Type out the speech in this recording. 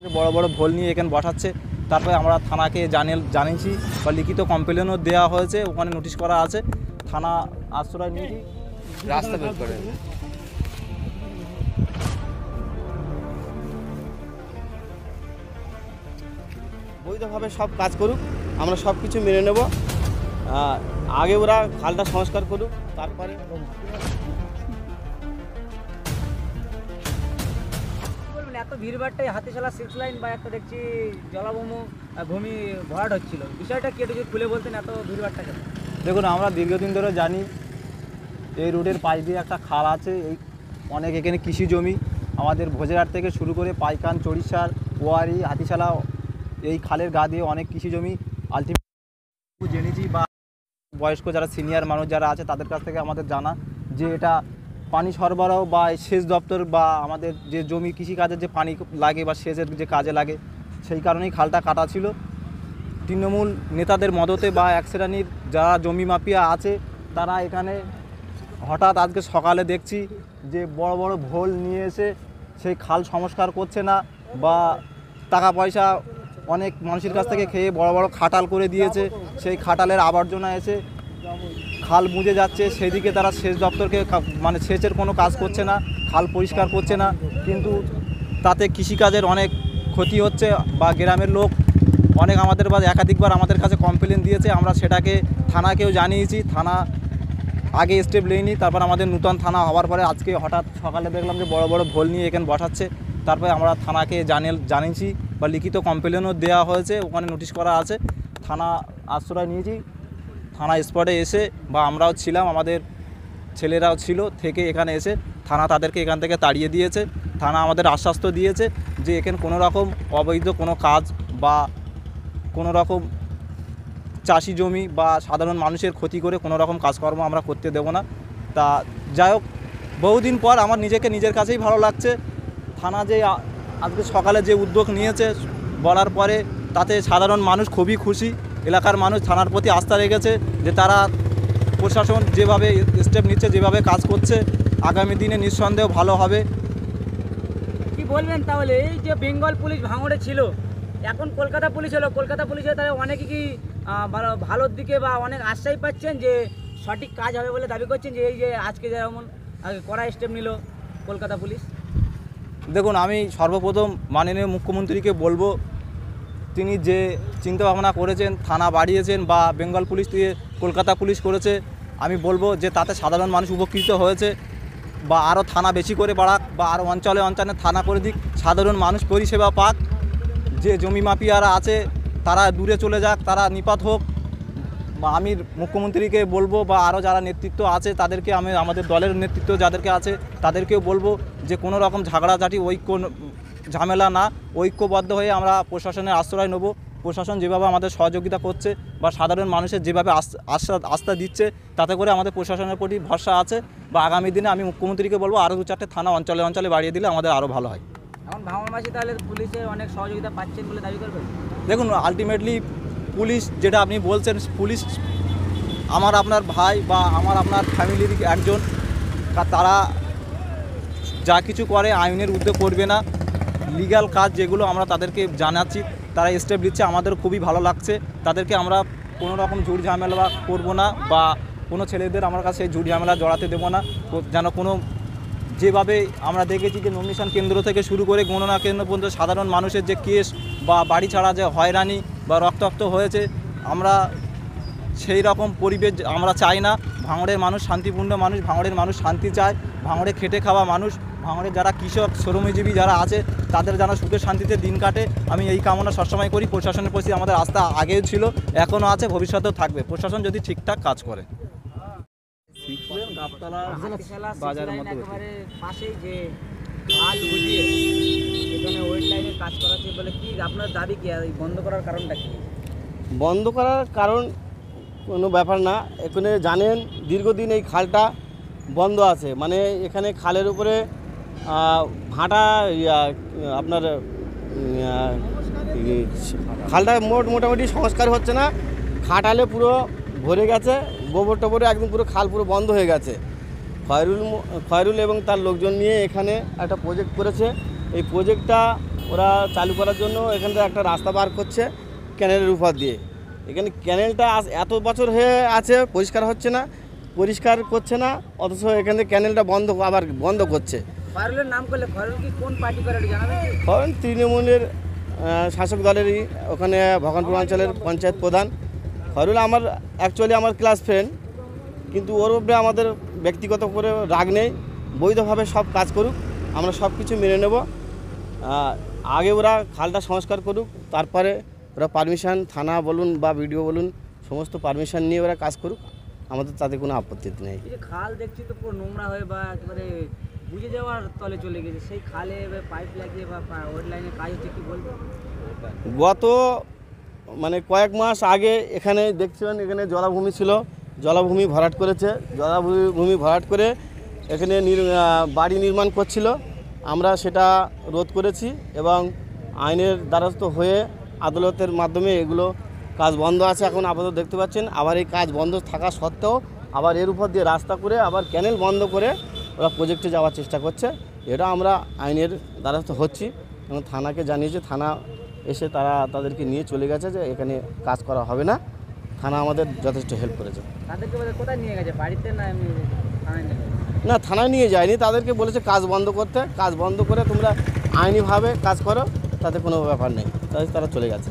বড় বড় ভোল নিয়ে এখানে বসাচ্ছে। তারপরে আমরা থানাকে জানিয়েছি বা লিখিত কমপ্লেনও দেওয়া হয়েছে, ওখানে নোটিশ করা আছে। থানা আশ্রয় নিয়েছি, রাস্তা বের করে বৈধভাবে সব কাজ করুক, আমরা সব কিছু মেনে নেব। আগে ওরা খালটা সংস্কার করুক, তারপরে এত ভিড়ভাড়টাই হাতিশালা 6 লাইন বা একটা দেখছি জলাভূমি ভূমি ভরাট হচ্ছিল, বিষয়টা কি একটু যদি খুলে বলতেন? এত ভিড়ভাড়টা কেন? দেখুন, আমরা দীর্ঘদিন ধরে জানি এই রোডের পাশ দিয়ে একটা খাল আছে। এই অনেক এখানে কৃষি জমি, আমাদের ভোজেরহাট থেকে শুরু করে পাইকান, চড়িষ্যার, ওয়ারি, হাতিশালা, এই খালের গা দিয়ে অনেক কৃষি জমি আলটিমেট জেনেছি বা বয়স্ক যারা সিনিয়র মানুষ যারা আছে তাদের কাছ থেকে আমাদের জানা যে এটা পানি সরবরাহ বা সেচ দপ্তর বা আমাদের যে জমি কৃষিকাজের যে পানি লাগে বা সেচের যে কাজে লাগে, সেই কারণেই খালটা কাটা ছিল। তৃণমূল নেতাদের মদতে বা এক শ্রেণীর যারা জমি মাফিয়া আছে তারা এখানে হঠাৎ আজকে সকালে দেখছি যে বড় বড় ভোল নিয়ে এসে সেই খাল সংস্কার করছে না, বা টাকা পয়সা অনেক মানুষের কাছ থেকে খেয়ে বড় বড় খাটাল করে দিয়েছে। সেই খাটালের আবর্জনা এসে খাল মুজে যাচ্ছে, সেদিকে তারা সেচ দপ্তরকে মানে সেচের কোনো কাজ করছে না, খাল পরিষ্কার করছে না। কিন্তু তাতে কৃষিকাজের অনেক ক্ষতি হচ্ছে বা গ্রামের লোক অনেক আমাদের বা একাধিকবার আমাদের কাছে কমপ্লেন দিয়েছে। আমরা সেটাকে থানাকেও জানিয়েছি, থানা আগে স্টেপ নেয়নি। তারপর আমাদের নূতন থানা হওয়ার পরে আজকে হঠাৎ সকালে দেখলাম যে বড় বড় ভোল নিয়ে এখানে বসাচ্ছে। তারপরে আমরা থানাকে জানিয়েছি বা লিখিত কমপ্লেনও দেওয়া হয়েছে, ওখানে নোটিশ করা আছে। থানা আশ্রয় নিয়েছি, থানা স্পটে এসে বা আমরাও ছিলাম, আমাদের ছেলেরাও ছিল, থেকে এখানে এসে থানা তাদেরকে এখান থেকে তাড়িয়ে দিয়েছে। থানা আমাদের আশ্বাস দিয়েছে যে এখানে কোনো রকম অবৈধ কোনো কাজ বা কোনো রকম চাষি জমি বা সাধারণ মানুষের ক্ষতি করে কোনো রকম কাজকর্ম আমরা করতে দেব না। তা যাই হোক, বহুদিন পর আমার নিজের কাছেই ভালো লাগছে। থানা যে আজকে সকালে যে উদ্যোগ নিয়েছে বলার পরে তাতে সাধারণ মানুষ খুবই খুশি। এলাকার মানুষ থানার প্রতি আস্থা রেখেছে যে তারা প্রশাসন যেভাবে স্টেপ নিচ্ছে, যেভাবে কাজ করছে, আগামী দিনে নিঃসন্দেহ ভালো হবে। কি বলবেন তাহলে? এই যে বেঙ্গল পুলিশ ভাঙড়ে ছিল, এখন কলকাতা পুলিশ হলো, কলকাতা পুলিশে তারা অনেকে কি ভালোর দিকে বা অনেক আশ্বাস পাচ্ছেন যে সঠিক কাজ হবে বলে দাবি করছেন, যে এই যে আজকে যেমন কড়া স্টেপ নিল কলকাতা পুলিশ? দেখুন, আমি সর্বপ্রথম মাননীয় মুখ্যমন্ত্রীকে বলবো, তিনি যে চিন্তাভাবনা করেছেন, থানা বাড়িয়েছেন বা বেঙ্গল পুলিশ দিয়ে কলকাতা পুলিশ করেছে, আমি বলবো যে তাতে সাধারণ মানুষ উপকৃত হয়েছে। বা আরও থানা বেশি করে বাড়াক বা আরও অঞ্চলে থানা করে দিক, সাধারণ মানুষ পরিষেবা পাক। যে জমি মাফিয়ারা আছে তারা দূরে চলে যাক, তারা নিপাত হোক। বা আমি মুখ্যমন্ত্রীকে বলবো বা আরও যারা নেতৃত্ব আছে তাদেরকে, আমি আমাদের দলের নেতৃত্ব যাদেরকে আছে তাদেরকেও বলবো যে কোনো রকম ঝাগড়াঝাটি ঝামেলা না, ঐক্যবদ্ধ হয়ে আমরা প্রশাসনের আশ্রয় নেব। প্রশাসন যেভাবে আমাদের সহযোগিতা করছে বা সাধারণ মানুষের যেভাবে আস্থা দিচ্ছে, তাতে করে আমাদের প্রশাসনের প্রতি ভরসা আছে। বা আগামী দিনে আমি মুখ্যমন্ত্রীকে বলবো আরও 2-4টে থানা অঞ্চলে বাড়িয়ে দিলে আমাদের আরও ভালো হয়। এখন ভাঙড়বাসী তাহলে পুলিশের অনেক সহযোগিতা পাচ্ছেন বলে দাবি করবেন? দেখুন, আলটিমেটলি পুলিশ যেটা আপনি বলছেন, পুলিশ আমার আপনার ভাই বা আমার আপনার ফ্যামিলির একজন, তারা যা কিছু করে আইনের ঊর্ধ্বে করবে না। লিগ্যাল কাজ যেগুলো আমরা তাদেরকে জানাচ্ছি, তারা স্টেপ নিচ্ছে, আমাদের খুবই ভালো লাগছে। তাদেরকে আমরা কোনো রকম ঝুট ঝামেলা করবো না বা কোনো ছেলেদের আমার কাছে ঝুট ঝামেলা জড়াতে দেবো না। যেন কোনো, যেভাবে আমরা দেখেছি যে নমিনেশন কেন্দ্র থেকে শুরু করে গণনা কেন্দ্র পর্যন্ত সাধারণ মানুষের যে কেস বা বাড়ি ছাড়া যে হয়রানি বা রক্তাক্ত হয়েছে, আমরা সেই রকম পরিবেশ আমরা চাই না। ভাঙড়ের মানুষ শান্তিপূর্ণ মানুষ, ভাঙড়ের মানুষ শান্তি চায়, ভাঙড়ে খেটে খাওয়া মানুষ, ভাঙড়ের যারা কৃষক শ্রমজীবী যারা আছে তাদের যেন সুখে শান্তিতে দিন কাটে, আমি এই কামনা সবসময় করি। প্রশাসনের প্রতি আমাদের আস্থা আগেও ছিল, এখনও আছে, ভবিষ্যতেও থাকবে, প্রশাসন যদি ঠিকঠাক কাজ করে। বাজারের মধ্যে একেবারে পাশেই যে খাল বুঝিয়ে এখানে ওয়েট লাইনের কাজ করাচ্ছে বলে, কি আপনার দাবি কি? বন্ধ করার কারণটা কি? বন্ধ করার কারণ কোনো ব্যাপার না। এখানে জানেন দীর্ঘদিন এই খালটা বন্ধ আছে, মানে এখানে খালের উপরে ভাটা আপনার খালটা মোটামুটি সংস্কার হচ্ছে না। খাটালে পুরো ভরে গেছে, গোবর টোবরে একদম পুরো খাল পুরো বন্ধ হয়ে গেছে। খয়রুল এবং তার লোকজন নিয়ে এখানে একটা প্রজেক্ট করেছে। এই প্রজেক্টটা ওরা চালু করার জন্য এখান থেকে একটা রাস্তা বার করছে ক্যানেলের উপর দিয়ে। এখানে ক্যানেলটা এত বছর হয়ে আছে, পরিষ্কার হচ্ছে না, পরিষ্কার করছে না, অথচ এখান থেকে ক্যানেলটা আবার বন্ধ করছে। খয়রুলের নাম করলে খয়রুল কি কোন পার্টি করে একটু জানাবেন কি? কারণ তৃণমূলের শাসক দলেরই ওখানে ভগবানপুর অঞ্চলের পঞ্চায়েত প্রধান খয়রুল আমার অ্যাকচুয়ালি আমার ক্লাস ফ্রেন্ড, কিন্তু ওর উপরে আমাদের ব্যক্তিগত করে রাগ নেই। বৈধভাবে সব কাজ করুক, আমরা সব কিছু মেনে নেব। আগে ওরা খালটা সংস্কার করুক, তারপরে ওরা পারমিশন, থানা বলুন বা বিডিও বলুন, সমস্ত পারমিশন নিয়ে ওরা কাজ করুক, আমাদের তাতে কোনো আপত্তি নেই। এই যে খাল দেখছি তো পুরো নোংরা হয়ে বা একেবারে বুঝে যাওয়ার তলে চলে গেছে, সেই খালে পাইপ লাগিয়ে বা ওয়ার লাইনে কাজ হচ্ছে, কি বলবো? গত মানে কয়েক মাস আগে এখানে দেখছেন, এখানে জলাভূমি ছিল, জলাভূমি ভরাট করেছে, জলাভূমি ভরাট করে এখানে বাড়ি নির্মাণ করছিল। আমরা সেটা রোধ করেছি এবং আইনের দ্বারস্থ হয়ে আদালতের মাধ্যমে এগুলো কাজ বন্ধ আছে এখন আপাতত দেখতে পাচ্ছেন। আবার এই কাজ বন্ধ থাকা সত্ত্বেও আবার এর উপর দিয়ে রাস্তা করে আবার ক্যানেল বন্ধ করে ওরা প্রজেক্টে যাওয়ার চেষ্টা করছে। এটা আমরা আইনের দ্বারস্থ হচ্ছি এবং থানাকে জানিয়েছে, থানা এসে তাদেরকে নিয়ে চলে গেছে যে এখানে কাজ করা হবে না। থানা আমাদের যথেষ্ট হেল্প করেছে। তাদেরকে কোথায় নিয়ে গেছে, বাড়িতে না এমনি থানায় নিয়ে গেছে? না, থানায় নিয়ে যায়নি, তাদেরকে বলেছে কাজ বন্ধ করতে, কাজ বন্ধ করে তোমরা আইনিভাবে কাজ করো, তাতে কোনো ব্যাপার নেই, তাই তারা চলে গেছে।